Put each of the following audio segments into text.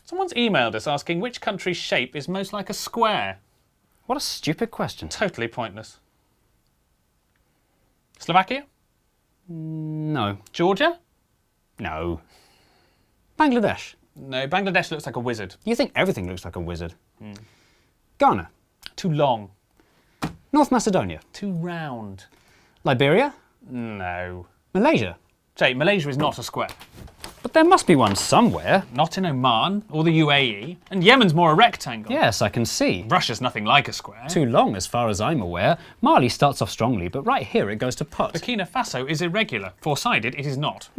Someone's emailed us asking which country's shape is most like a square. What a stupid question. Totally pointless. Slovakia? No. Georgia? No. Bangladesh? No, Bangladesh looks like a wizard. You think everything looks like a wizard. Ghana? Too long. North Macedonia? Too round. Liberia? No. Malaysia? Jay, Malaysia is not a square. But there must be one somewhere. Not in Oman or the UAE. And Yemen's more a rectangle. Yes, I can see. Russia's nothing like a square. Too long, as far as I'm aware. Mali starts off strongly, but right here it goes to pot. Burkina Faso is irregular. Four-sided, it is not.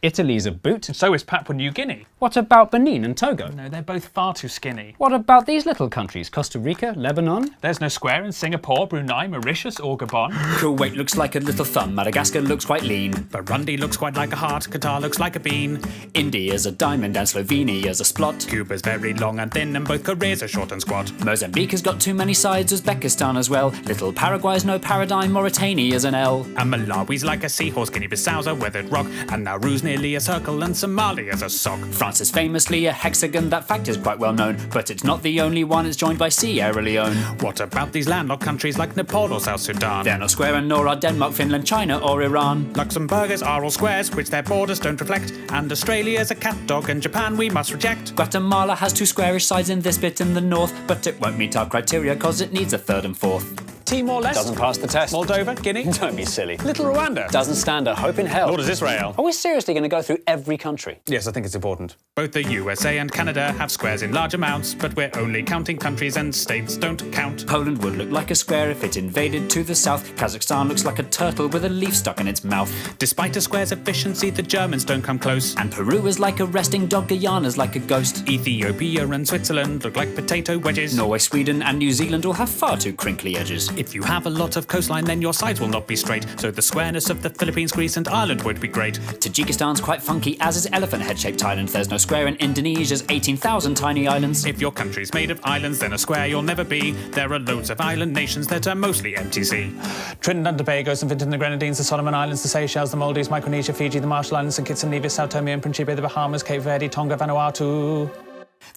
Italy's a boot. And so is Papua New Guinea. What about Benin and Togo? No, they're both far too skinny. What about these little countries? Costa Rica, Lebanon? There's no square in Singapore, Brunei, Mauritius or Gabon. Kuwait looks like a little thumb, Madagascar looks quite lean. Burundi looks quite like a heart, Qatar looks like a bean. India's a diamond and Slovenia's a splot. Cuba's very long and thin and both Koreas are short and squat. Mozambique has got too many sides, Uzbekistan as well. Little Paraguay's no paradigm, Mauritania's an L. And Malawi's like a seahorse, Guinea-Bissau's a weathered rock, and Nauru's nearly a circle and Somalia's a sock. France is famously a hexagon, that fact is quite well known, but it's not the only one, it's joined by Sierra Leone. What about these landlocked countries like Nepal or South Sudan? They're not square and nor are Denmark, Finland, China or Iran. Luxembourg's are all squares, which their borders don't reflect, and Australia's a cat dog and Japan we must reject. Guatemala has two squarish sides in this bit in the north, but it won't meet our criteria cause it needs a third and fourth. Timor-Leste? Doesn't pass the test. Moldova? Guinea? Don't be silly. Little Rwanda? Doesn't stand a hope in hell. Nor does Israel. Are we seriously going to go through every country? Yes, I think it's important. Both the USA and Canada have squares in large amounts, but we're only counting countries and states don't count. Poland would look like a square if it invaded to the south. Kazakhstan looks like a turtle with a leaf stuck in its mouth. Despite a square's efficiency, the Germans don't come close. And Peru is like a resting dog, Guyana's like a ghost. Ethiopia and Switzerland look like potato wedges. Norway, Sweden and New Zealand all have far too crinkly edges. If you have a lot of coastline, then your sides will not be straight, so the squareness of the Philippines, Greece and Ireland would be great. Tajikistan's quite funky, as is elephant head-shaped Thailand. There's no square in Indonesia's 18,000 tiny islands. If your country's made of islands, then a square you'll never be. There are loads of island nations that are mostly MTC. Trinidad and Tobago, St. Vincent and the Grenadines, the Solomon Islands, the Seychelles, the Maldives, Micronesia, Fiji, the Marshall Islands, St. Kitts and Nevis, Sao Tome and Principe, the Bahamas, Cape Verde, Tonga, Vanuatu.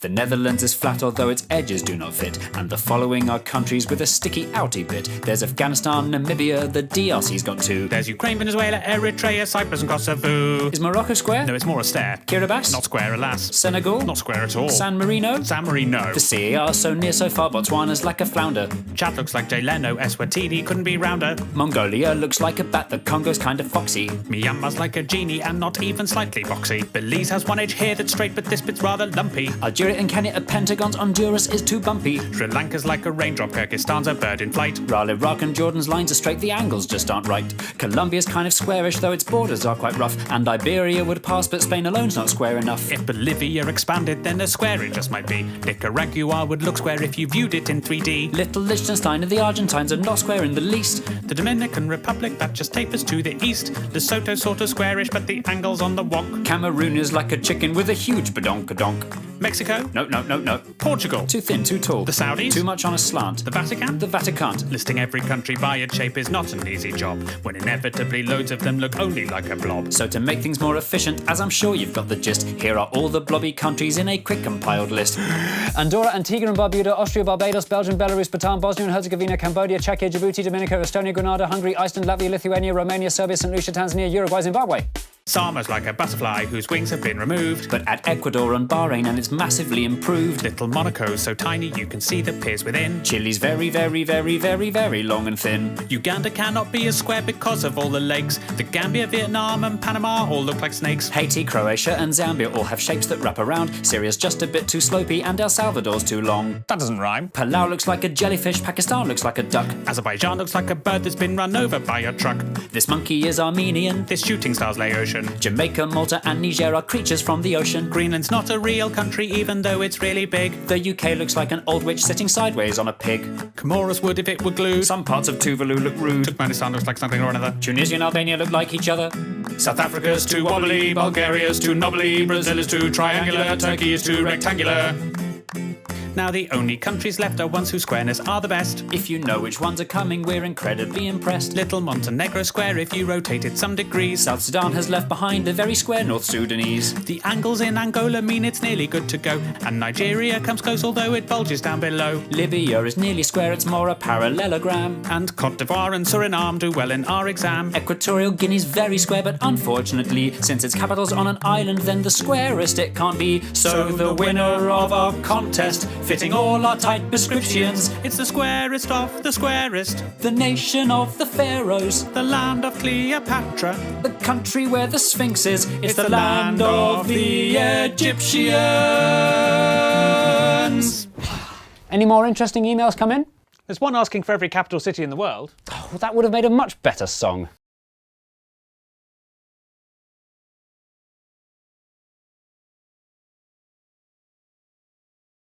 The Netherlands is flat although its edges do not fit, and the following are countries with a sticky outy bit. There's Afghanistan, Namibia, the DRC's got two. There's Ukraine, Venezuela, Eritrea, Cyprus and Kosovo. Is Morocco square? No, it's more a stare. Kiribati? Not square, alas. Senegal? Not square at all. San Marino? San Marino. The CAR so near so far, Botswana's like a flounder. Chad looks like Jay Leno, Eswatini couldn't be rounder. Mongolia looks like a bat, the Congo's kind of foxy. Myanmar's like a genie and not even slightly boxy. Belize has one edge here that's straight, but this bit's rather lumpy. Algeria and Kenya are pentagons, Honduras is too bumpy. Sri Lanka's like a raindrop, Kyrgyzstan's a bird in flight. While Iraq and Jordan's lines are straight, the angles just aren't right. Colombia's kind of squarish, though its borders are quite rough. And Iberia would pass, but Spain alone's not square enough. If Bolivia expanded, then a square it just might be. Nicaragua would look square if you viewed it in 3D. Little Liechtenstein and the Argentines are not square in the least. The Dominican Republic, that just tapers to the east. Lesotho's sort of squarish, but the angle's on the wonk. Cameroon is like a chicken with a huge badonkadonk. Mexico? No. Portugal? Too thin, too tall. The Saudis? Too much on a slant. The Vatican? The Vatican. Listing every country by its shape is not an easy job, when inevitably loads of them look only like a blob. So to make things more efficient, as I'm sure you've got the gist, here are all the blobby countries in a quick compiled list. Andorra, Antigua and Barbuda, Austria, Barbados, Belgium, Belarus, Bhutan, Bosnia and Herzegovina, Cambodia, Czechia, Djibouti, Dominica, Estonia, Grenada, Hungary, Iceland, Latvia, Lithuania, Romania, Serbia, St. Lucia, Tanzania, Uruguay, Zimbabwe. Sama's like a butterfly whose wings have been removed. But at Ecuador and Bahrain, and it's massively improved. Little Monaco's so tiny you can see the piers within. Chile's very, very, very, very, very long and thin. Uganda cannot be a square because of all the legs. The Gambia, Vietnam and Panama all look like snakes. Haiti, Croatia and Zambia all have shapes that wrap around. Syria's just a bit too slopey and El Salvador's too long. That doesn't rhyme. Palau looks like a jellyfish, Pakistan looks like a duck. Azerbaijan looks like a bird that's been run over by a truck. This monkey is Armenian. This shooting star's Laotian. Jamaica, Malta and Niger are creatures from the ocean. Greenland's not a real country even though it's really big. The UK looks like an old witch sitting sideways on a pig. Comoros would if it were glued. Some parts of Tuvalu look rude. Turkmenistan looks like something or another. Tunisia and Albania look like each other. South Africa's too wobbly, Bulgaria's too knobbly, Brazil is too triangular, Turkey is too rectangular. Now the only countries left are ones whose squareness are the best. If you know which ones are coming, we're incredibly impressed. Little Montenegro square if you rotate it some degrees. South Sudan has left behind a very square North Sudanese. The angles in Angola mean it's nearly good to go, and Nigeria comes close although it bulges down below. Libya is nearly square, it's more a parallelogram. And Cote d'Ivoire and Suriname do well in our exam. Equatorial Guinea's very square, but unfortunately, since its capital's on an island, then the squarest it can't be. So the winner of our contest, fitting all our tight prescriptions, It's the squarest of the squarest, the nation of the pharaohs, the land of Cleopatra. the country where the Sphinx is. It's the land of the Egyptians. Any more interesting emails come in? There's one asking for every capital city in the world. Well, that would have made a much better song.